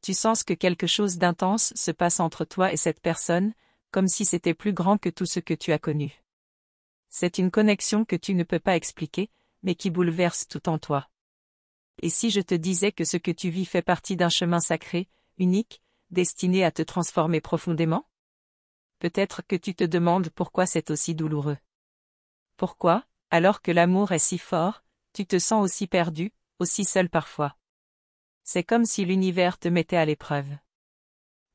Tu sens que quelque chose d'intense se passe entre toi et cette personne, comme si c'était plus grand que tout ce que tu as connu. C'est une connexion que tu ne peux pas expliquer, mais qui bouleverse tout en toi. Et si je te disais que ce que tu vis fait partie d'un chemin sacré, unique, destiné à te transformer profondément? Peut-être que tu te demandes pourquoi c'est aussi douloureux. Pourquoi, alors que l'amour est si fort, tu te sens aussi perdu, aussi seul parfois? C'est comme si l'univers te mettait à l'épreuve.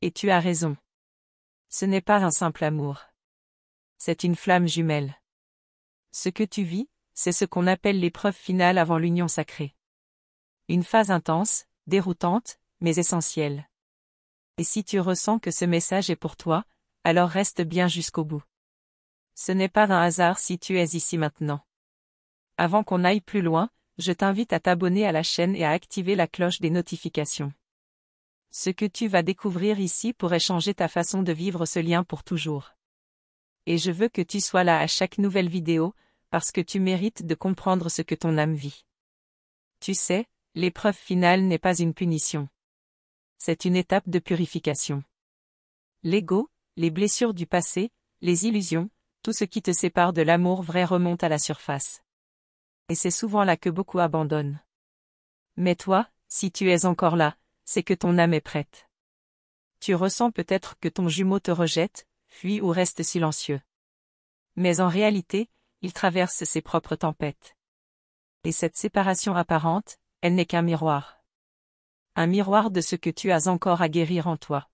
Et tu as raison. Ce n'est pas un simple amour. C'est une flamme jumelle. Ce que tu vis, c'est ce qu'on appelle l'épreuve finale avant l'union sacrée. Une phase intense, déroutante, mais essentielle. Et si tu ressens que ce message est pour toi, alors reste bien jusqu'au bout. Ce n'est pas un hasard si tu es ici maintenant. Avant qu'on aille plus loin, je t'invite à t'abonner à la chaîne et à activer la cloche des notifications. Ce que tu vas découvrir ici pourrait changer ta façon de vivre ce lien pour toujours. Et je veux que tu sois là à chaque nouvelle vidéo, parce que tu mérites de comprendre ce que ton âme vit. Tu sais, l'épreuve finale n'est pas une punition. C'est une étape de purification. L'ego, les blessures du passé, les illusions, tout ce qui te sépare de l'amour vrai remonte à la surface. Et c'est souvent là que beaucoup abandonnent. Mais toi, si tu es encore là, c'est que ton âme est prête. Tu ressens peut-être que ton jumeau te rejette, fuit ou reste silencieux. Mais en réalité, il traverse ses propres tempêtes. Et cette séparation apparente, elle n'est qu'un miroir. Un miroir de ce que tu as encore à guérir en toi.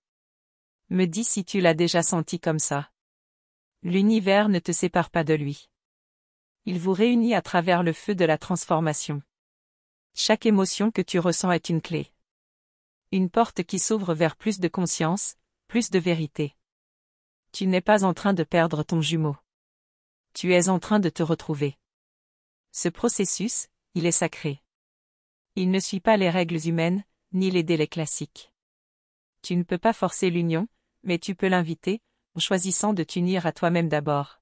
Me dis si tu l'as déjà senti comme ça. L'univers ne te sépare pas de lui. Il vous réunit à travers le feu de la transformation. Chaque émotion que tu ressens est une clé. Une porte qui s'ouvre vers plus de conscience, plus de vérité. Tu n'es pas en train de perdre ton jumeau. Tu es en train de te retrouver. Ce processus, il est sacré. Il ne suit pas les règles humaines, ni les délais classiques. Tu ne peux pas forcer l'union, mais tu peux l'inviter, en choisissant de t'unir à toi-même d'abord.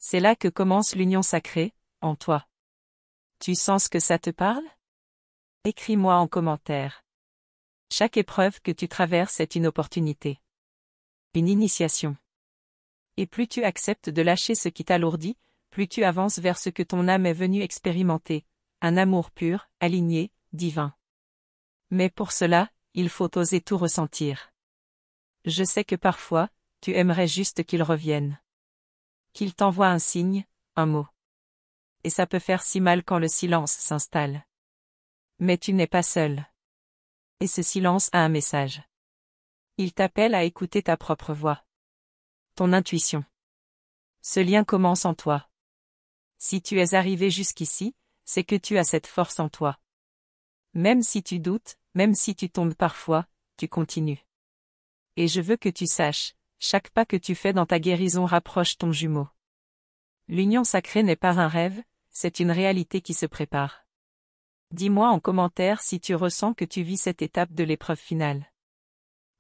C'est là que commence l'union sacrée, en toi. Tu sens que ça te parle? Écris-moi en commentaire. Chaque épreuve que tu traverses est une opportunité. Une initiation. Et plus tu acceptes de lâcher ce qui t'alourdit, plus tu avances vers ce que ton âme est venue expérimenter, un amour pur, aligné, divin. Mais pour cela, il faut oser tout ressentir. Je sais que parfois, tu aimerais juste qu'il revienne. Qu'il t'envoie un signe, un mot. Et ça peut faire si mal quand le silence s'installe. Mais tu n'es pas seul. Et ce silence a un message. Il t'appelle à écouter ta propre voix. Ton intuition. Ce lien commence en toi. Si tu es arrivé jusqu'ici, c'est que tu as cette force en toi. Même si tu doutes, même si tu tombes parfois, tu continues. Et je veux que tu saches, chaque pas que tu fais dans ta guérison rapproche ton jumeau. L'union sacrée n'est pas un rêve, c'est une réalité qui se prépare. Dis-moi en commentaire si tu ressens que tu vis cette étape de l'épreuve finale.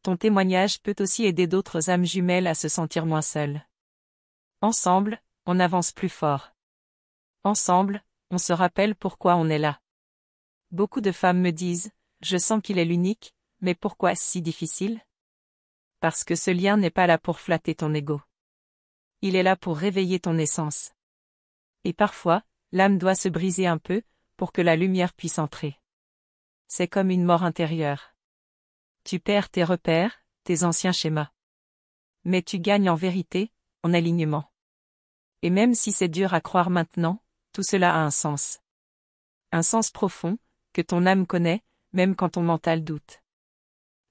Ton témoignage peut aussi aider d'autres âmes jumelles à se sentir moins seules. Ensemble, on avance plus fort. Ensemble, on se rappelle pourquoi on est là. Beaucoup de femmes me disent, je sens qu'il est l'unique, mais pourquoi est-ce si difficile? Parce que ce lien n'est pas là pour flatter ton ego. Il est là pour réveiller ton essence. Et parfois, l'âme doit se briser un peu, pour que la lumière puisse entrer. C'est comme une mort intérieure. Tu perds tes repères, tes anciens schémas. Mais tu gagnes en vérité, en alignement. Et même si c'est dur à croire maintenant, tout cela a un sens. Un sens profond, que ton âme connaît, même quand ton mental doute.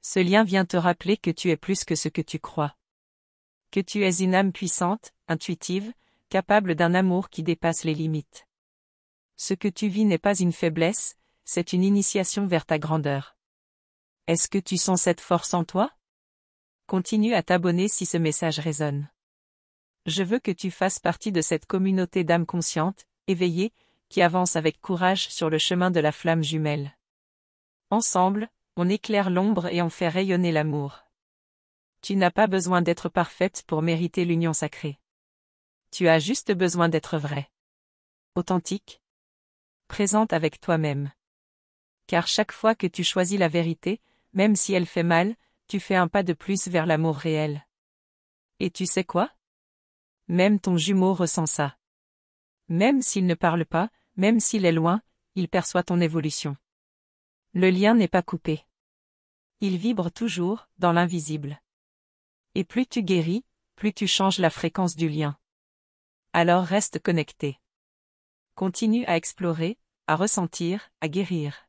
Ce lien vient te rappeler que tu es plus que ce que tu crois. Que tu es une âme puissante, intuitive, capable d'un amour qui dépasse les limites. Ce que tu vis n'est pas une faiblesse, c'est une initiation vers ta grandeur. Est-ce que tu sens cette force en toi? Continue à t'abonner si ce message résonne. Je veux que tu fasses partie de cette communauté d'âmes conscientes, éveillées, qui avancent avec courage sur le chemin de la flamme jumelle. Ensemble, on éclaire l'ombre et on fait rayonner l'amour. Tu n'as pas besoin d'être parfaite pour mériter l'union sacrée. Tu as juste besoin d'être vraie. Authentique. Présente avec toi-même. Car chaque fois que tu choisis la vérité, même si elle fait mal, tu fais un pas de plus vers l'amour réel. Et tu sais quoi? Même ton jumeau ressent ça. Même s'il ne parle pas, même s'il est loin, il perçoit ton évolution. Le lien n'est pas coupé. Il vibre toujours, dans l'invisible. Et plus tu guéris, plus tu changes la fréquence du lien. Alors reste connecté. Continue à explorer, à ressentir, à guérir.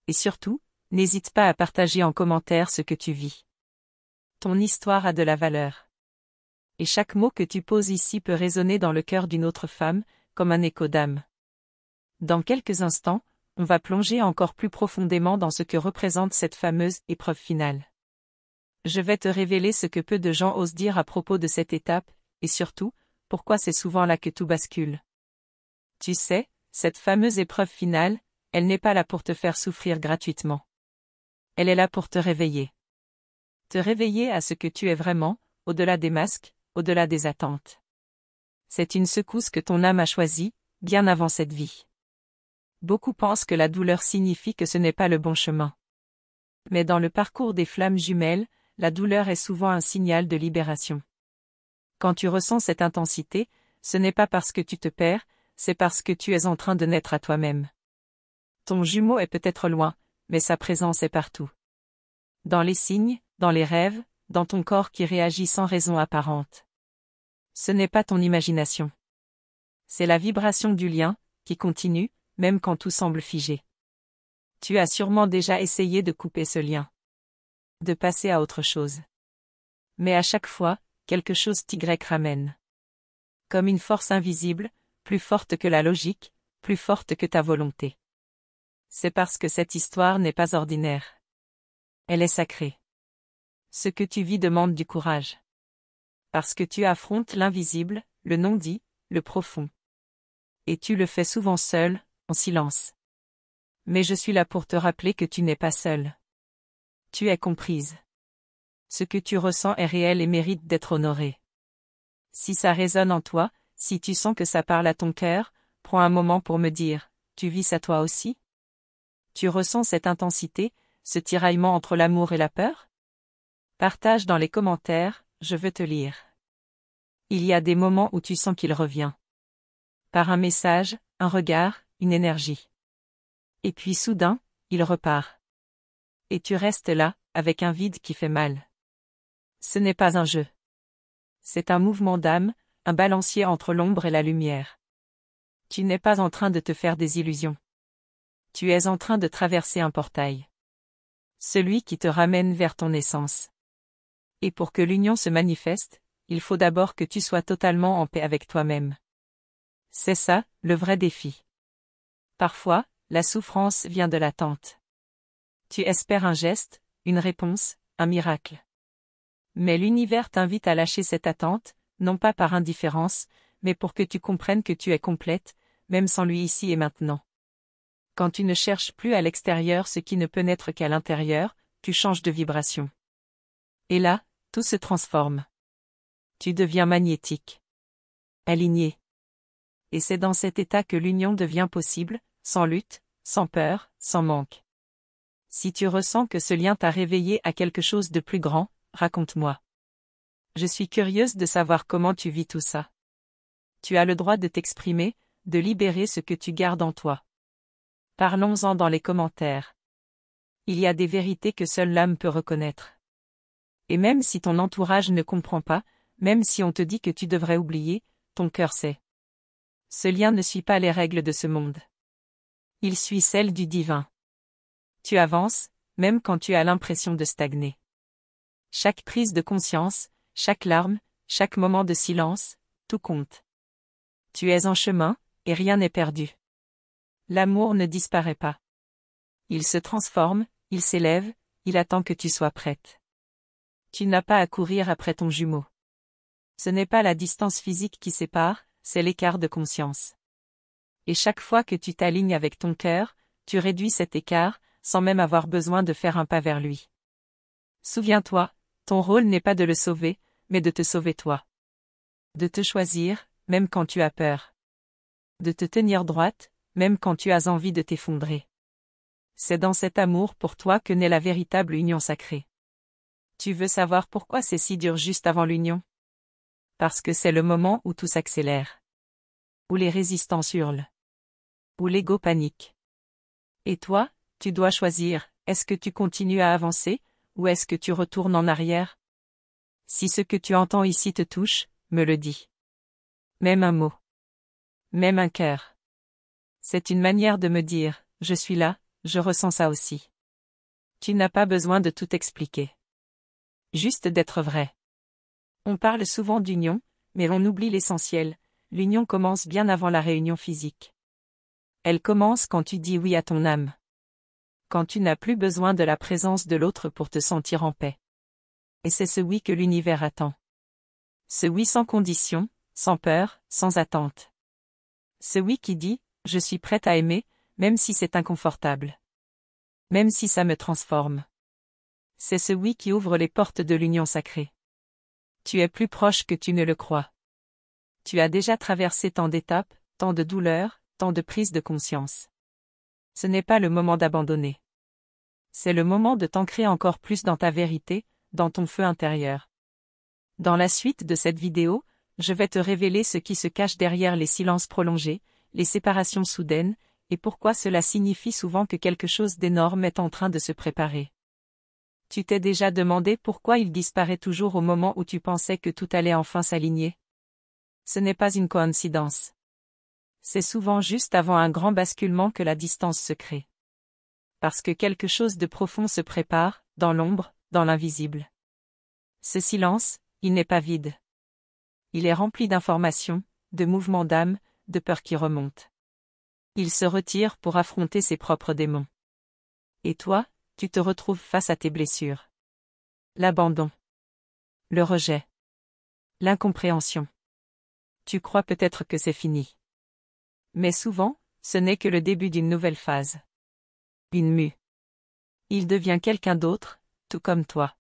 Et surtout, n'hésite pas à partager en commentaire ce que tu vis. Ton histoire a de la valeur. Et chaque mot que tu poses ici peut résonner dans le cœur d'une autre femme, comme un écho d'âme. Dans quelques instants, on va plonger encore plus profondément dans ce que représente cette fameuse épreuve finale. Je vais te révéler ce que peu de gens osent dire à propos de cette étape, et surtout, pourquoi c'est souvent là que tout bascule. Tu sais, cette fameuse épreuve finale, elle n'est pas là pour te faire souffrir gratuitement. Elle est là pour te réveiller. Te réveiller à ce que tu es vraiment, au-delà des masques, au-delà des attentes. C'est une secousse que ton âme a choisie, bien avant cette vie. Beaucoup pensent que la douleur signifie que ce n'est pas le bon chemin. Mais dans le parcours des flammes jumelles, la douleur est souvent un signal de libération. Quand tu ressens cette intensité, ce n'est pas parce que tu te perds, c'est parce que tu es en train de naître à toi-même. Ton jumeau est peut-être loin, mais sa présence est partout. Dans les signes, dans les rêves, dans ton corps qui réagit sans raison apparente. Ce n'est pas ton imagination. C'est la vibration du lien, qui continue, même quand tout semble figé. Tu as sûrement déjà essayé de couper ce lien. De passer à autre chose. Mais à chaque fois, quelque chose t'y ramène. Comme une force invisible, plus forte que la logique, plus forte que ta volonté. C'est parce que cette histoire n'est pas ordinaire. Elle est sacrée. Ce que tu vis demande du courage. Parce que tu affrontes l'invisible, le non-dit, le profond. Et tu le fais souvent seul, en silence. Mais je suis là pour te rappeler que tu n'es pas seul. Tu es comprise. Ce que tu ressens est réel et mérite d'être honoré. Si ça résonne en toi, si tu sens que ça parle à ton cœur, prends un moment pour me dire, tu vis ça toi aussi? Tu ressens cette intensité, ce tiraillement entre l'amour et la peur? Partage dans les commentaires, je veux te lire. Il y a des moments où tu sens qu'il revient. Par un message, un regard, une énergie. Et puis soudain, il repart. Et tu restes là, avec un vide qui fait mal. Ce n'est pas un jeu. C'est un mouvement d'âme, un balancier entre l'ombre et la lumière. Tu n'es pas en train de te faire des illusions. Tu es en train de traverser un portail. Celui qui te ramène vers ton essence. Et pour que l'union se manifeste, il faut d'abord que tu sois totalement en paix avec toi-même. C'est ça, le vrai défi. Parfois, la souffrance vient de l'attente. Tu espères un geste, une réponse, un miracle. Mais l'univers t'invite à lâcher cette attente, non pas par indifférence, mais pour que tu comprennes que tu es complète, même sans lui ici et maintenant. Quand tu ne cherches plus à l'extérieur ce qui ne peut n'être qu'à l'intérieur, tu changes de vibration. Et là, tout se transforme. Tu deviens magnétique. Aligné. Et c'est dans cet état que l'union devient possible, sans lutte, sans peur, sans manque. Si tu ressens que ce lien t'a réveillé à quelque chose de plus grand, raconte-moi. Je suis curieuse de savoir comment tu vis tout ça. Tu as le droit de t'exprimer, de libérer ce que tu gardes en toi. Parlons-en dans les commentaires. Il y a des vérités que seule l'âme peut reconnaître. Et même si ton entourage ne comprend pas, même si on te dit que tu devrais oublier, ton cœur sait. Ce lien ne suit pas les règles de ce monde. Il suit celles du divin. Tu avances, même quand tu as l'impression de stagner. Chaque prise de conscience, chaque larme, chaque moment de silence, tout compte. Tu es en chemin, et rien n'est perdu. L'amour ne disparaît pas. Il se transforme, il s'élève, il attend que tu sois prête. Tu n'as pas à courir après ton jumeau. Ce n'est pas la distance physique qui sépare, c'est l'écart de conscience. Et chaque fois que tu t'alignes avec ton cœur, tu réduis cet écart, sans même avoir besoin de faire un pas vers lui. Souviens-toi, ton rôle n'est pas de le sauver, mais de te sauver toi. De te choisir, même quand tu as peur. De te tenir droite, même quand tu as envie de t'effondrer. C'est dans cet amour pour toi que naît la véritable union sacrée. Tu veux savoir pourquoi c'est si dur juste avant l'union? Parce que c'est le moment où tout s'accélère. Où les résistances hurlent. Où l'ego panique. Et toi, tu dois choisir, est-ce que tu continues à avancer, ou est-ce que tu retournes en arrière? Si ce que tu entends ici te touche, me le dis. Même un mot. Même un cœur. C'est une manière de me dire, je suis là, je ressens ça aussi. Tu n'as pas besoin de tout expliquer. Juste d'être vrai. On parle souvent d'union, mais on oublie l'essentiel, l'union commence bien avant la réunion physique. Elle commence quand tu dis oui à ton âme. Quand tu n'as plus besoin de la présence de l'autre pour te sentir en paix. Et c'est ce oui que l'univers attend. Ce oui sans condition, sans peur, sans attente. Ce oui qui dit, je suis prête à aimer, même si c'est inconfortable. Même si ça me transforme. C'est ce oui qui ouvre les portes de l'union sacrée. Tu es plus proche que tu ne le crois. Tu as déjà traversé tant d'étapes, tant de douleurs, tant de prises de conscience. Ce n'est pas le moment d'abandonner. C'est le moment de t'ancrer encore plus dans ta vérité, dans ton feu intérieur. Dans la suite de cette vidéo, je vais te révéler ce qui se cache derrière les silences prolongés, les séparations soudaines, et pourquoi cela signifie souvent que quelque chose d'énorme est en train de se préparer. Tu t'es déjà demandé pourquoi il disparaît toujours au moment où tu pensais que tout allait enfin s'aligner? Ce n'est pas une coïncidence. C'est souvent juste avant un grand basculement que la distance se crée. Parce que quelque chose de profond se prépare, dans l'ombre, dans l'invisible. Ce silence, il n'est pas vide. Il est rempli d'informations, de mouvements d'âme, de peurs qui remontent. Il se retire pour affronter ses propres démons. Et toi, tu te retrouves face à tes blessures. L'abandon. Le rejet. L'incompréhension. Tu crois peut-être que c'est fini. Mais souvent, ce n'est que le début d'une nouvelle phase. Une mue. Il devient quelqu'un d'autre, tout comme toi.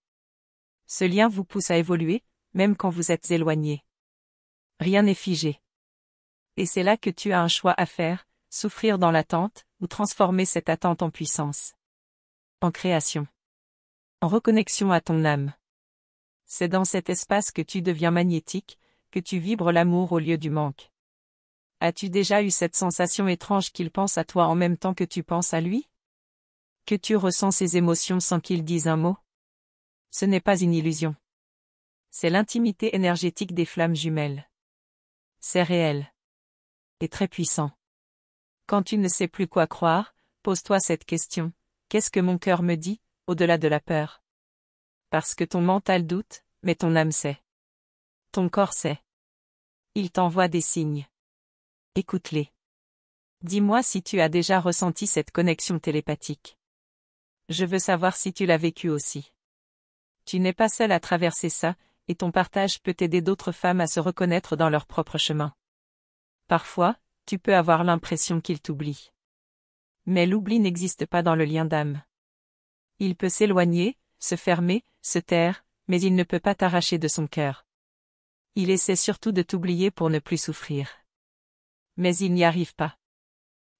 Ce lien vous pousse à évoluer, même quand vous êtes éloigné. Rien n'est figé. Et c'est là que tu as un choix à faire, souffrir dans l'attente, ou transformer cette attente en puissance. En création. En reconnexion à ton âme. C'est dans cet espace que tu deviens magnétique, que tu vibres l'amour au lieu du manque. As-tu déjà eu cette sensation étrange qu'il pense à toi en même temps que tu penses à lui? Que tu ressens ses émotions sans qu'il dise un mot? Ce n'est pas une illusion. C'est l'intimité énergétique des flammes jumelles. C'est réel. Et très puissant. Quand tu ne sais plus quoi croire, pose-toi cette question. Qu'est-ce que mon cœur me dit, au-delà de la peur? Parce que ton mental doute, mais ton âme sait. Ton corps sait. Il t'envoie des signes. Écoute-les. Dis-moi si tu as déjà ressenti cette connexion télépathique. Je veux savoir si tu l'as vécu aussi. Tu n'es pas seul à traverser ça, et ton partage peut aider d'autres femmes à se reconnaître dans leur propre chemin. Parfois, tu peux avoir l'impression qu'il t'oublie. Mais l'oubli n'existe pas dans le lien d'âme. Il peut s'éloigner, se fermer, se taire, mais il ne peut pas t'arracher de son cœur. Il essaie surtout de t'oublier pour ne plus souffrir. Mais il n'y arrive pas.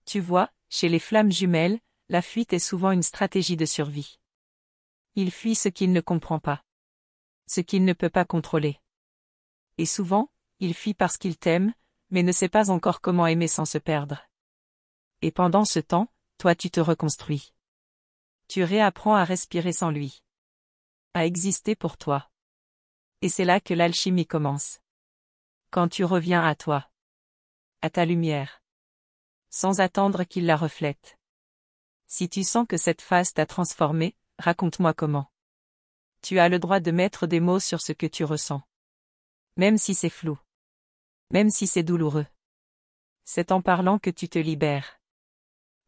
Tu vois, chez les flammes jumelles, la fuite est souvent une stratégie de survie. Il fuit ce qu'il ne comprend pas. Ce qu'il ne peut pas contrôler. Et souvent, il fuit parce qu'il t'aime, mais ne sait pas encore comment aimer sans se perdre. Et pendant ce temps, toi tu te reconstruis. Tu réapprends à respirer sans lui. À exister pour toi. Et c'est là que l'alchimie commence. Quand tu reviens à toi. À ta lumière. Sans attendre qu'il la reflète. Si tu sens que cette phase t'a transformé, raconte-moi comment. Tu as le droit de mettre des mots sur ce que tu ressens. Même si c'est flou. Même si c'est douloureux. C'est en parlant que tu te libères.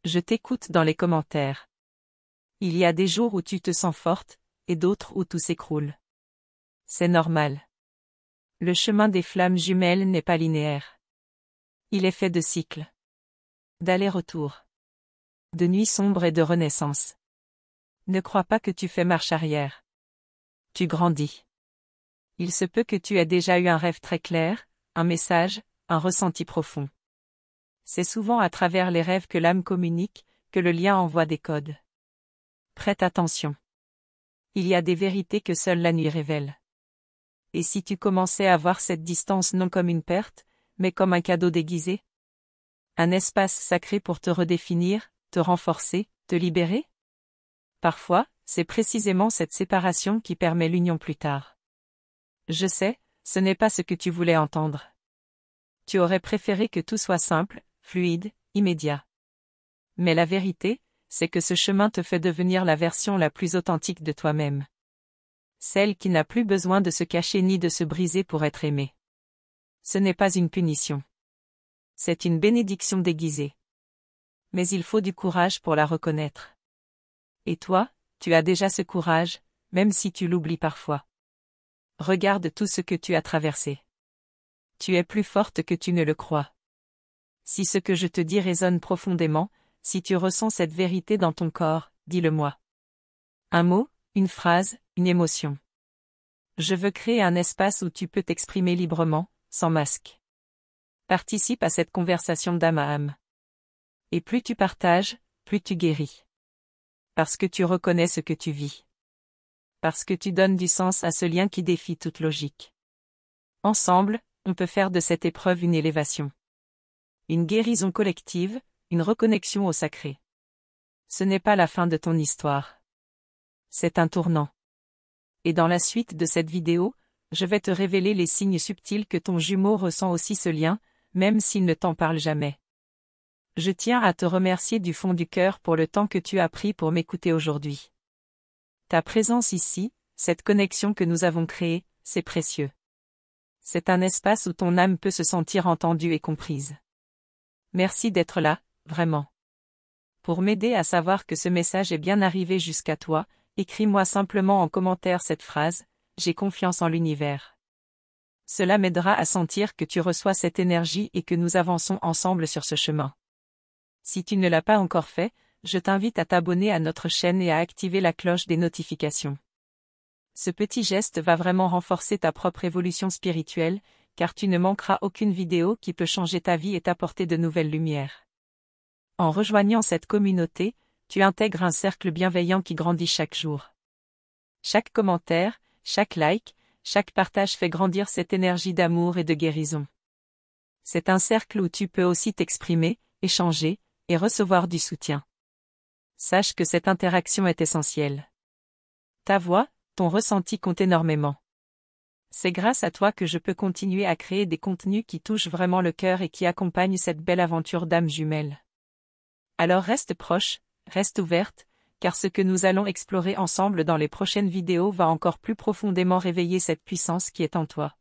Je t'écoute dans les commentaires. Il y a des jours où tu te sens forte, et d'autres où tout s'écroule. C'est normal. Le chemin des flammes jumelles n'est pas linéaire. Il est fait de cycles. D'aller-retour. De nuits sombres et de renaissance. Ne crois pas que tu fais marche arrière. Tu grandis. Il se peut que tu aies déjà eu un rêve très clair, un message, un ressenti profond. C'est souvent à travers les rêves que l'âme communique, que le lien envoie des codes. Prête attention. Il y a des vérités que seule la nuit révèle. Et si tu commençais à voir cette distance non comme une perte, mais comme un cadeau déguisé? Un espace sacré pour te redéfinir, te renforcer, te libérer? Parfois, c'est précisément cette séparation qui permet l'union plus tard. Je sais, ce n'est pas ce que tu voulais entendre. Tu aurais préféré que tout soit simple, fluide, immédiat. Mais la vérité, c'est que ce chemin te fait devenir la version la plus authentique de toi-même. Celle qui n'a plus besoin de se cacher ni de se briser pour être aimée. Ce n'est pas une punition. C'est une bénédiction déguisée. Mais il faut du courage pour la reconnaître. Et toi, tu as déjà ce courage, même si tu l'oublies parfois. Regarde tout ce que tu as traversé. Tu es plus forte que tu ne le crois. Si ce que je te dis résonne profondément, si tu ressens cette vérité dans ton corps, dis-le-moi. Un mot, une phrase, une émotion. Je veux créer un espace où tu peux t'exprimer librement, sans masque. Participe à cette conversation d'âme à âme. Et plus tu partages, plus tu guéris. Parce que tu reconnais ce que tu vis. Parce que tu donnes du sens à ce lien qui défie toute logique. Ensemble, on peut faire de cette épreuve une élévation. Une guérison collective, une reconnexion au sacré. Ce n'est pas la fin de ton histoire. C'est un tournant. Et dans la suite de cette vidéo, je vais te révéler les signes subtils que ton jumeau ressent aussi ce lien, même s'il ne t'en parle jamais. Je tiens à te remercier du fond du cœur pour le temps que tu as pris pour m'écouter aujourd'hui. Ta présence ici, cette connexion que nous avons créée, c'est précieux. C'est un espace où ton âme peut se sentir entendue et comprise. Merci d'être là, vraiment. Pour m'aider à savoir que ce message est bien arrivé jusqu'à toi, écris-moi simplement en commentaire cette phrase, « J'ai confiance en l'univers ». Cela m'aidera à sentir que tu reçois cette énergie et que nous avançons ensemble sur ce chemin. Si tu ne l'as pas encore fait, je t'invite à t'abonner à notre chaîne et à activer la cloche des notifications. Ce petit geste va vraiment renforcer ta propre évolution spirituelle, car tu ne manqueras aucune vidéo qui peut changer ta vie et t'apporter de nouvelles lumières. En rejoignant cette communauté, tu intègres un cercle bienveillant qui grandit chaque jour. Chaque commentaire, chaque like, chaque partage fait grandir cette énergie d'amour et de guérison. C'est un cercle où tu peux aussi t'exprimer, échanger, et recevoir du soutien. Sache que cette interaction est essentielle. Ta voix, ton ressenti compte énormément. C'est grâce à toi que je peux continuer à créer des contenus qui touchent vraiment le cœur et qui accompagnent cette belle aventure d'âme jumelle. Alors reste proche, reste ouverte, car ce que nous allons explorer ensemble dans les prochaines vidéos va encore plus profondément réveiller cette puissance qui est en toi.